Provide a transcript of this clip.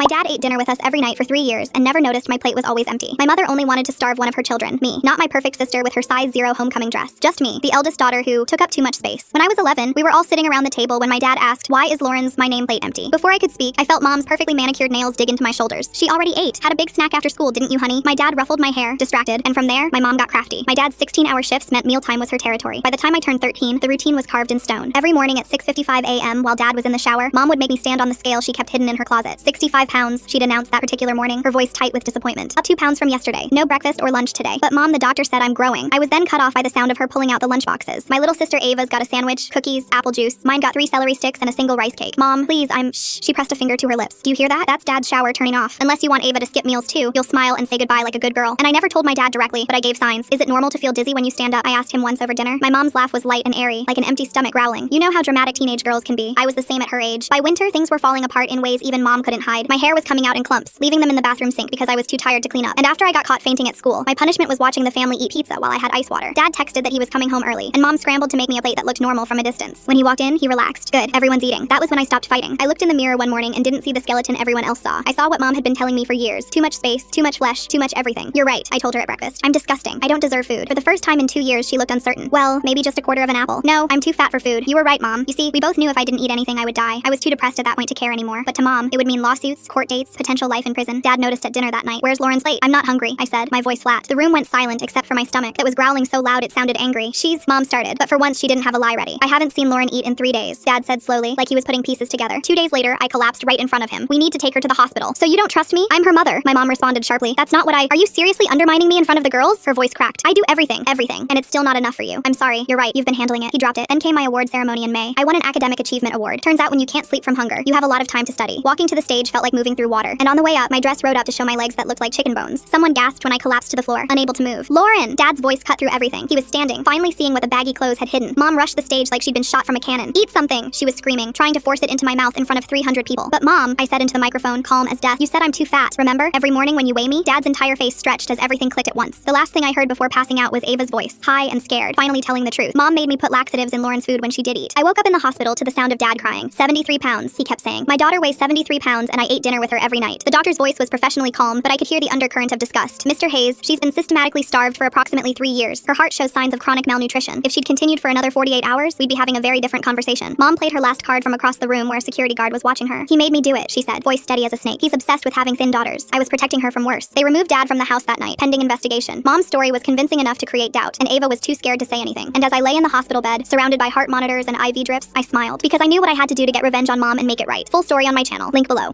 dad ate dinner with us every night for 3 years and never noticed my plate was always empty. My mother only wanted to starve one of her children, me. Not my perfect sister with her size 0 homecoming dress. Just me, the eldest daughter who took up too much space. When I was 11, we were all sitting around the table when my dad asked, "Why is Lauren's my name plate empty?" Before I could speak, I felt mom's perfectly manicured nails dig into my shoulders. She already ate. Had a big snack after school, didn't you, honey? My dad ruffled my hair, distracted, and from there, my mom got crafty. My dad's 16-hour shifts meant mealtime was her territory. By the time I turned 13, the routine was carved in stone. Every morning at 6:55 a.m. while dad was in the shower, mom would make me stand on the scale she kept hidden in her closet. 65 pounds, she'd announced that particular morning, her voice tight with disappointment. Up 2 pounds from yesterday. No breakfast or lunch today. But mom, the doctor said I'm growing. I was then cut off by the sound of her pulling out the lunch boxes. My little sister Ava's got a sandwich, cookies, apple juice. Mine got 3 celery sticks and a single rice cake. Mom, please, Shh. She pressed a finger to her lips. Do you hear that? That's dad's shower turning off. Unless you want Ava to skip meals too, you'll smile and say goodbye like a good girl. And I never told my dad directly, but I gave signs. Is it normal to feel dizzy when you stand up? I asked him once over dinner. My mom's laugh was light and airy, like an empty stomach growling. You know how dramatic teenage girls can be. I was the same at her age. By winter, things were falling apart in ways even mom couldn't hide. My hair was coming out in clumps, leaving them in the bathroom sink because I was too tired to clean up. And after I got caught fainting at school, my punishment was watching the family eat pizza while I had ice water. Dad texted that he was coming home early, and mom scrambled to make me a plate that looked normal from a distance. When he walked in, he relaxed. Good, everyone's eating. That was when I stopped fighting. I looked in the mirror one morning and didn't see the skeleton everyone else saw. I saw what mom had been telling me for years. Too much space, too much flesh, too much everything. You're right, I told her at breakfast. I'm disgusting. I don't deserve food. For the first time in 2 years, she looked uncertain. Well, maybe just a quarter of an apple. No, I'm too fat for food. You were right, mom. You see, we both knew if I didn't eat anything, I would die. I was too depressed at that point to care anymore. But to mom, it would mean lawsuits, court dates, potential life in prison. Dad noticed at dinner that night. Where's Lauren's plate? I'm not hungry, I said, my voice flat. The room went silent except for my stomach that was growling so loud it sounded angry. Mom started. But for once, she didn't have a lie ready. I haven't seen Lauren eat in 3 days, Dad said slowly, like he was putting pieces together. 2 days later, I collapsed right in front of him. We need to take her to the hospital. So you don't trust me? I'm her mother, my mom responded sharply. That's not what Are you seriously undermining me in front of the girls? Her voice cracked. I do everything, and it's still not enough for you. I'm sorry, you're right, you've been handling it. He dropped it. Then came my award ceremony in May. I won an academic achievement award. Turns out when you can't sleep from hunger, you have a lot of time to study. Walking to the stage felt like moving through water. And on the way up, my dress rode up to show my legs that looked like chicken bones. Someone gasped when I collapsed to the floor, unable to move. Lauren! Dad's voice cut through everything. He was standing, finally seeing what the baggy clothes had hidden. Mom rushed the stage like she'd been shot from a cannon. Eat something, she was screaming, trying to force it into my mouth in front of 300 people. But mom, I said into the microphone, calm as death, you said I'm too fat. Remember? Every morning when you weigh me, Dad's entire face stretched as everything clicked at once. The last thing I heard before passing out was Ava's voice, high and scared, finally telling the truth. Mom made me put laxatives in Lauren's food when she did eat. I woke up in the hospital to the sound of Dad crying. 73 pounds, he kept saying. My daughter weighs 73 pounds and I ate dinner with her every night. The doctor's voice was professionally calm, but I could hear the undercurrent of disgust. Mr. Hayes, she's been systematically starved for approximately 3 years. Her heart shows signs of chronic malnutrition. If she'd continued for another 48 hours, we'd be having a very different conversation. Mom played her last card from across the room where a security guard was watching her. He made me do it, she said, voice steady as a snake. He's obsessed with having thin daughters. I was protecting her from worse. They removed Dad from the house that night, pending investigation. Mom's story was convincing enough to create doubt, and Ava was too scared to say anything. And as I lay in the hospital bed, surrounded by heart monitors and IV drips, I smiled, because I knew what I had to do to get revenge on Mom and make it right. Full story on my channel, link below.